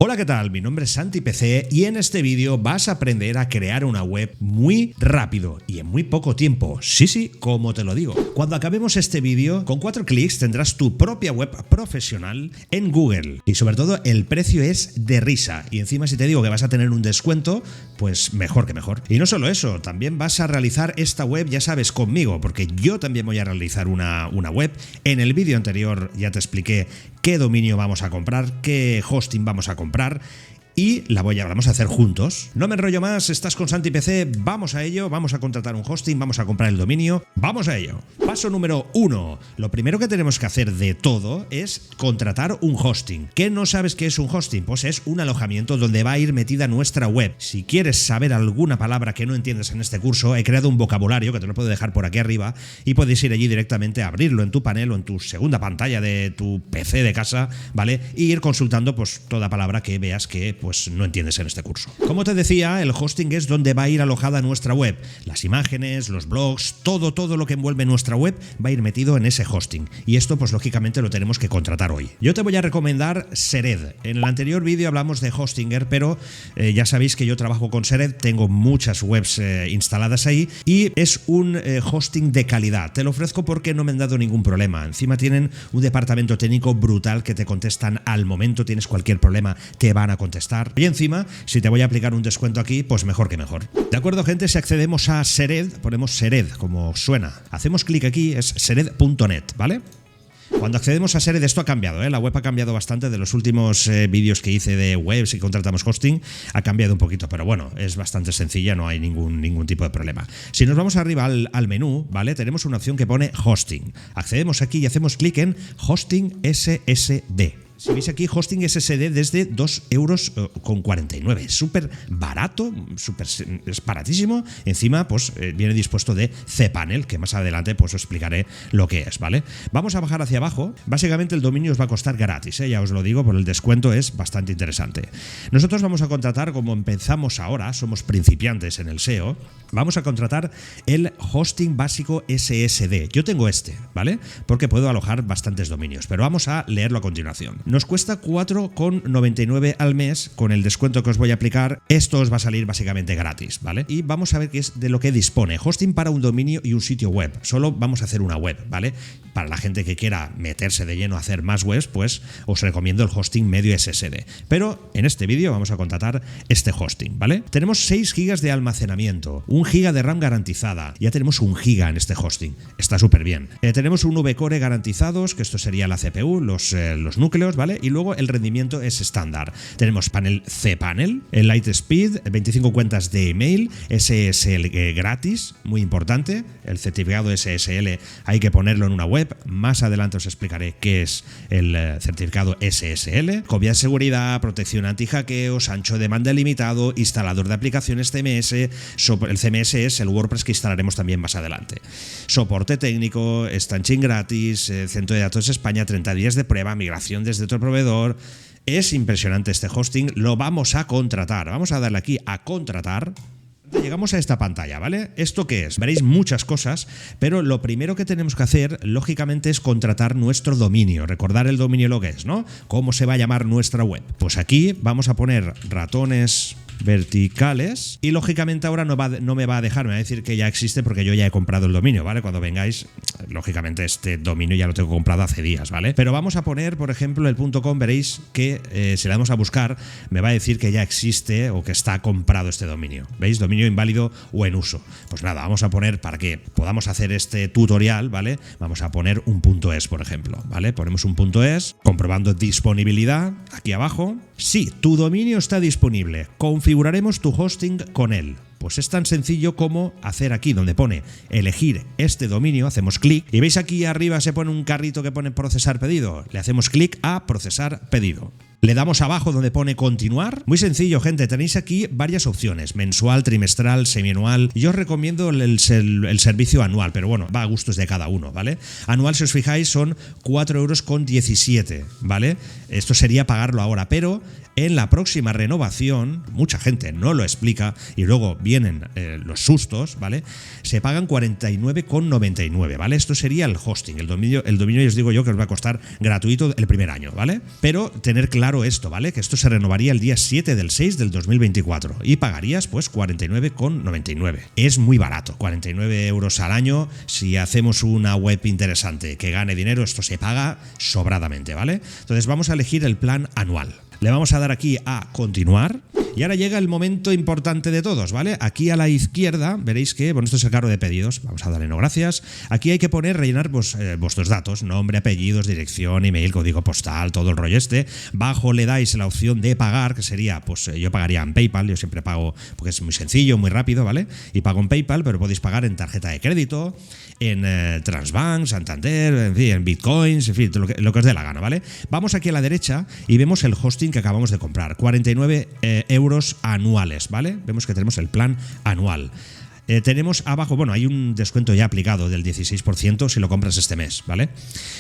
Hola, ¿qué tal? Mi nombre es Santi PC y en este vídeo vas a aprender a crear una web muy rápido y en muy poco tiempo. Sí, como te lo digo. Cuando acabemos este vídeo, con 4 clics tendrás tu propia web profesional en Google. Y sobre todo el precio es de risa. Y encima si te digo que vas a tener un descuento, pues mejor que mejor. Y no solo eso, también vas a realizar esta web, ya sabes, conmigo, porque yo también voy a realizar una web. En el vídeo anterior ya te expliqué qué dominio vamos a comprar, qué hosting vamos a comprar y vamos a hacer juntos. No me enrollo más, estás con Santi PC, vamos a ello, vamos a contratar un hosting, vamos a comprar el dominio, vamos a ello. Paso número 1. Lo primero que tenemos que hacer de todo es contratar un hosting. ¿Qué no sabes qué es un hosting? Pues es un alojamiento donde va a ir metida nuestra web. Si quieres saber alguna palabra que no entiendes en este curso, he creado un vocabulario que te lo puedo dejar por aquí arriba y puedes ir allí directamente a abrirlo en tu panel o en tu segunda pantalla de tu PC de casa, ¿vale? Y ir consultando pues toda palabra que veas que pues no entiendes en este curso. Como te decía, el hosting es donde va a ir alojada nuestra web. Las imágenes, los blogs, todo lo que envuelve nuestra web va a ir metido en ese hosting. Y esto pues lógicamente lo tenemos que contratar hoy. Yo te voy a recomendar Sered. En el anterior vídeo hablamos de Hostinger, pero ya sabéis que yo trabajo con Sered, tengo muchas webs instaladas ahí y es un hosting de calidad. Te lo ofrezco porque no me han dado ningún problema. Encima tienen un departamento técnico brutal que te contestan al momento, tienes cualquier problema, te van a contestar. Y encima, si te voy a aplicar un descuento aquí, pues mejor que mejor. ¿De acuerdo, gente? Si accedemos a Sered, ponemos Sered, como suena. Hacemos clic aquí, es sered.net, ¿vale? Cuando accedemos a Sered, esto ha cambiado, ¿eh? La web ha cambiado bastante de los últimos vídeos que hice de webs y contratamos hosting, ha cambiado un poquito, pero bueno, es bastante sencilla, no hay ningún tipo de problema. Si nos vamos arriba al menú, ¿vale? Tenemos una opción que pone Hosting. Accedemos aquí y hacemos clic en Hosting SSD. Si veis aquí, hosting SSD desde 2,49 €. Es súper barato, es baratísimo. Encima, pues viene dispuesto de cPanel, que más adelante pues os explicaré lo que es, ¿vale? Vamos a bajar hacia abajo. Básicamente el dominio os va a costar gratis, ya os lo digo, por el descuento es bastante interesante. Nosotros vamos a contratar, como empezamos ahora, somos principiantes en el SEO, vamos a contratar el hosting básico SSD. Yo tengo este, ¿vale? Porque puedo alojar bastantes dominios, pero vamos a leerlo a continuación. Nos cuesta 4,99 € al mes. Con el descuento que os voy a aplicar, esto os va a salir básicamente gratis, ¿vale? Y vamos a ver qué es de lo que dispone. Hosting para un dominio y un sitio web. Solo vamos a hacer una web, ¿vale? Para la gente que quiera meterse de lleno a hacer más webs, pues os recomiendo el hosting medio SSD. Pero en este vídeo vamos a contratar este hosting, ¿vale? Tenemos 6 GB de almacenamiento, 1 GB de RAM garantizada. Ya tenemos 1 GB en este hosting. Está súper bien. Tenemos un VCore garantizados, que esto sería la CPU, los núcleos, ¿vale? Y luego el rendimiento es estándar. Tenemos panel cPanel, el Lightspeed, 25 cuentas de email, SSL gratis, muy importante. El certificado SSL hay que ponerlo en una web. Más adelante os explicaré qué es el certificado SSL. Copia de seguridad, protección anti-hackeos, ancho de banda limitado, instalador de aplicaciones CMS. El CMS es el WordPress que instalaremos también más adelante. Soporte técnico, stanching gratis, centro de datos España, 30 días de prueba, migración desde otro proveedor. Es impresionante este hosting, lo vamos a contratar. Vamos a darle aquí a contratar. Llegamos a esta pantalla, ¿vale? ¿Esto qué es? Veréis muchas cosas, pero lo primero que tenemos que hacer, lógicamente, es contratar nuestro dominio. Recordar el dominio lo que es, ¿no? ¿Cómo se va a llamar nuestra web? Pues aquí vamos a poner ratones verticales y lógicamente ahora no me va a dejar, me va a decir que ya existe porque yo ya he comprado el dominio, ¿vale? Cuando vengáis, lógicamente este dominio ya lo tengo comprado hace días, ¿vale? Pero vamos a poner, por ejemplo, el .com, veréis que si le damos a buscar me va a decir que ya existe o que está comprado este dominio, ¿veis? Dominio inválido o en uso. Pues nada, vamos a poner, para que podamos hacer este tutorial, ¿vale? Vamos a poner un .es, por ejemplo, ¿vale? Ponemos un .es, comprobando disponibilidad, aquí abajo. Sí, tu dominio está disponible. Configuraremos tu hosting con él. Pues es tan sencillo como hacer aquí donde pone elegir este dominio, hacemos clic y veis aquí arriba se pone un carrito que pone procesar pedido. Le hacemos clic a procesar pedido. Le damos abajo donde pone continuar. Muy sencillo, gente. Tenéis aquí varias opciones: mensual, trimestral, semianual. Yo os recomiendo el servicio anual, pero bueno, va a gustos de cada uno, ¿vale? Anual, si os fijáis, son 4,17 €, ¿vale? Esto sería pagarlo ahora, pero en la próxima renovación, mucha gente no lo explica y luego vienen los sustos, ¿vale? Se pagan 49,99, ¿vale? Esto sería el hosting, el dominio ya os digo yo que os va a costar gratuito el primer año, ¿vale? Pero tener claro esto, ¿vale? Que esto se renovaría el día 7 del 6 del 2024 y pagarías pues 49,99. Es muy barato, 49 euros al año. Si hacemos una web interesante que gane dinero, esto se paga sobradamente, ¿vale? Entonces vamos a elegir el plan anual. Le vamos a dar aquí a continuar y ahora llega el momento importante de todos, ¿vale? Aquí a la izquierda veréis que, bueno, esto es el carro de pedidos, vamos a darle no gracias. Aquí hay que rellenar pues, vuestros datos, nombre, apellidos, dirección, email, código postal, todo el rollo este. Bajo le dais la opción de pagar, que sería, pues yo pagaría en PayPal, yo siempre pago porque es muy sencillo, muy rápido, ¿vale? Y pago en PayPal, pero podéis pagar en tarjeta de crédito, en Transbank, Santander, en fin, en Bitcoins, en fin, lo que os dé la gana, ¿vale? Vamos aquí a la derecha y vemos el hosting que acabamos de comprar, 49 euros anuales, ¿vale? Vemos que tenemos el plan anual. Tenemos abajo, bueno, hay un descuento ya aplicado del 16% si lo compras este mes, ¿vale?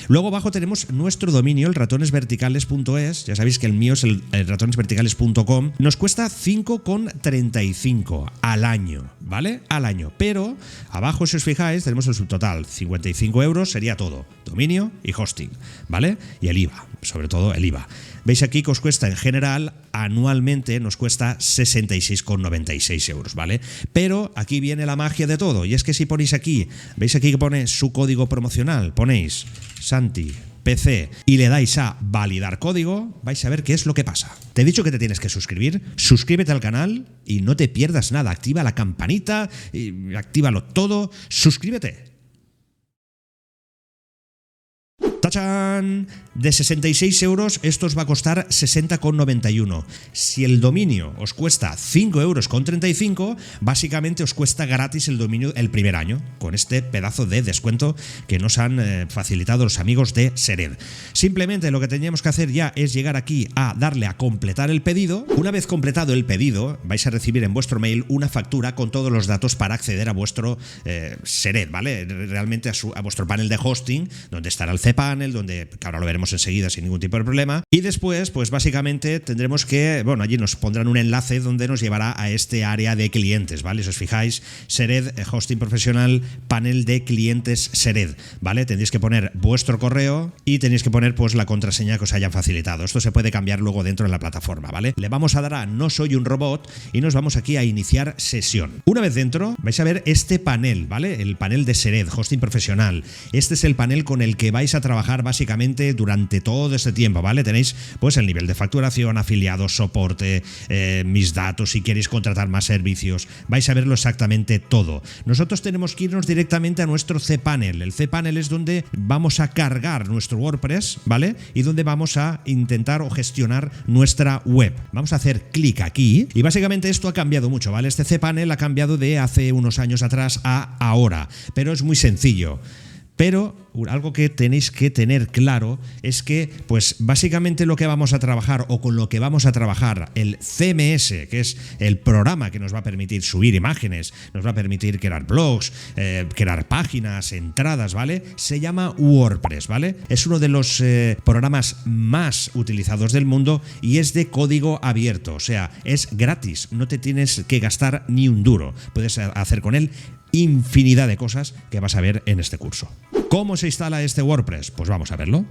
Luego abajo tenemos nuestro dominio, el ratonesverticales.es. Ya sabéis que el mío es el ratonesverticales.com. Nos cuesta 5,35 al año, ¿vale? Al año. Pero abajo, si os fijáis, tenemos el subtotal. 55 euros sería todo. Dominio y hosting, ¿vale? Y el IVA, sobre todo el IVA. Veis aquí que os cuesta en general, anualmente nos cuesta 66,96 euros, ¿vale? Pero aquí viene la magia de todo, y es que si ponéis aquí, veis aquí que pone su código promocional, ponéis Santi PC y le dais a validar código, vais a ver qué es lo que pasa. Te he dicho que te tienes que suscribir, suscríbete al canal y no te pierdas nada, activa la campanita, y actívalo todo, suscríbete. ¡Tachán! De 66 euros, esto os va a costar 60,91. Si el dominio os cuesta 5,35 euros, básicamente os cuesta gratis el dominio el primer año, con este pedazo de descuento que nos han facilitado los amigos de Sered. Simplemente lo que teníamos que hacer ya es llegar aquí a darle a completar el pedido. Una vez completado el pedido, vais a recibir en vuestro mail una factura con todos los datos para acceder a vuestro Sered, ¿vale? Realmente a vuestro panel de hosting, donde estará el cPanel, donde que ahora lo veremos enseguida sin ningún tipo de problema, y después pues básicamente tendremos que, bueno, allí nos pondrán un enlace donde nos llevará a este área de clientes, ¿vale? Si os fijáis, Sered, hosting profesional, panel de clientes Sered, ¿vale? Tendréis que poner vuestro correo y tenéis que poner pues la contraseña que os hayan facilitado. Esto se puede cambiar luego dentro de la plataforma, ¿vale? Le vamos a dar a no soy un robot y nos vamos aquí a iniciar sesión. Una vez dentro vais a ver este panel, ¿vale? El panel de Sered, hosting profesional. Este es el panel con el que vais a trabajar básicamente durante todo este tiempo, ¿vale? Tenéis pues el nivel de facturación, afiliados, soporte, mis datos, si queréis contratar más servicios, vais a verlo exactamente todo. Nosotros tenemos que irnos directamente a nuestro cPanel. El cPanel es donde vamos a cargar nuestro WordPress, ¿vale? Y donde vamos a intentar o gestionar nuestra web. Vamos a hacer clic aquí y básicamente esto ha cambiado mucho, ¿vale? Este cPanel ha cambiado de hace unos años atrás a ahora, pero es muy sencillo. Pero algo que tenéis que tener claro es que, pues básicamente lo que vamos a trabajar o con lo que vamos a trabajar, el CMS, que es el programa que nos va a permitir subir imágenes, nos va a permitir crear blogs, crear páginas, entradas, ¿vale? Se llama WordPress, ¿vale? Es uno de los programas más utilizados del mundo y es de código abierto, o sea, es gratis, no te tienes que gastar ni un duro. Puedes hacer con él infinidad de cosas que vas a ver en este curso. ¿Cómo se instala este WordPress? Pues vamos a verlo.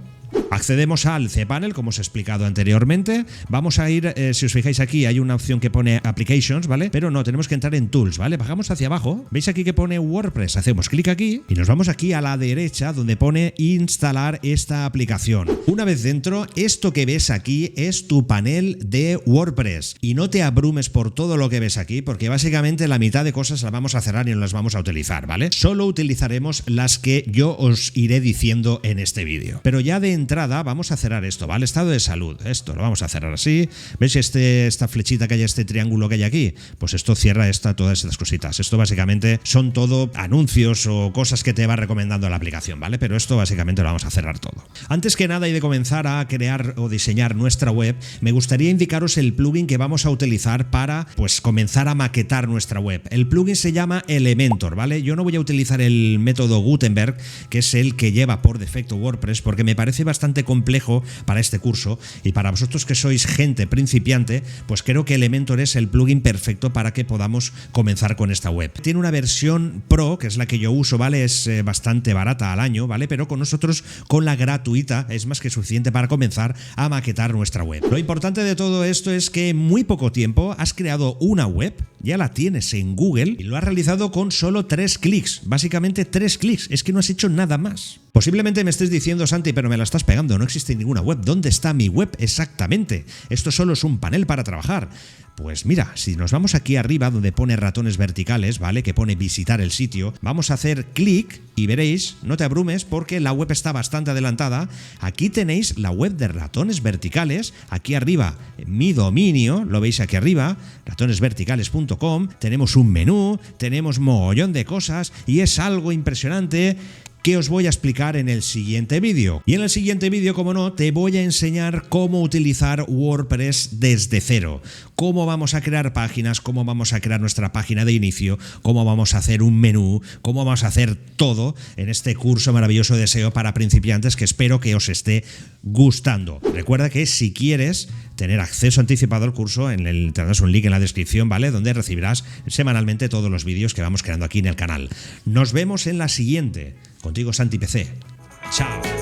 Accedemos al cPanel, como os he explicado anteriormente. Vamos a ir, si os fijáis aquí, hay una opción que pone Applications, ¿vale? Pero no, tenemos que entrar en Tools, ¿vale? Bajamos hacia abajo. ¿Veis aquí que pone WordPress? Hacemos clic aquí y nos vamos aquí a la derecha donde pone Instalar esta aplicación. Una vez dentro, esto que ves aquí es tu panel de WordPress. Y no te abrumes por todo lo que ves aquí, porque básicamente la mitad de cosas las vamos a cerrar y no las vamos a utilizar, ¿vale? Solo utilizaremos las que yo os iré diciendo en este vídeo. Pero ya de entrada vamos a cerrar esto, ¿vale? Estado de salud, esto lo vamos a cerrar así. ¿Veis esta flechita que hay, este triángulo que hay aquí? Pues esto cierra todas estas cositas. Esto básicamente son todo anuncios o cosas que te va recomendando la aplicación, ¿vale? Pero esto básicamente lo vamos a cerrar todo. Antes que nada y de comenzar a crear o diseñar nuestra web, me gustaría indicaros el plugin que vamos a utilizar para pues comenzar a maquetar nuestra web. El plugin se llama Elementor, ¿vale? Yo no voy a utilizar el método Gutenberg, que es el que lleva por defecto WordPress, porque me parece bastante complejo para este curso, y para vosotros que sois gente principiante, pues creo que Elementor es el plugin perfecto para que podamos comenzar con esta web. Tiene una versión Pro, que es la que yo uso, ¿vale? Es bastante barata al año, ¿vale? Pero con nosotros, con la gratuita, es más que suficiente para comenzar a maquetar nuestra web. Lo importante de todo esto es que en muy poco tiempo has creado una web, ya la tienes en Google y lo has realizado con solo 3 clics. Básicamente 3 clics, es que no has hecho nada más. Posiblemente me estés diciendo, Santi, pero me la estás pegando, no existe ninguna web. ¿Dónde está mi web exactamente? Esto solo es un panel para trabajar. Pues mira, si nos vamos aquí arriba donde pone ratones verticales, ¿vale? Que pone visitar el sitio, vamos a hacer clic y veréis, no te abrumes porque la web está bastante adelantada. Aquí tenéis la web de ratones verticales, aquí arriba mi dominio, lo veis aquí arriba, ratonesverticales.com, tenemos un menú, tenemos mogollón de cosas y es algo impresionante que os voy a explicar en el siguiente vídeo. Y en el siguiente vídeo, como no, te voy a enseñar cómo utilizar WordPress desde cero, cómo vamos a crear páginas, cómo vamos a crear nuestra página de inicio, cómo vamos a hacer un menú, cómo vamos a hacer todo en este curso maravilloso de SEO para principiantes que espero que os esté gustando. Recuerda que si quieres tener acceso anticipado al curso, tendrás un link en la descripción, ¿vale? Donde recibirás semanalmente todos los vídeos que vamos creando aquí en el canal. Nos vemos en la siguiente. Contigo, Santi PC. Chao.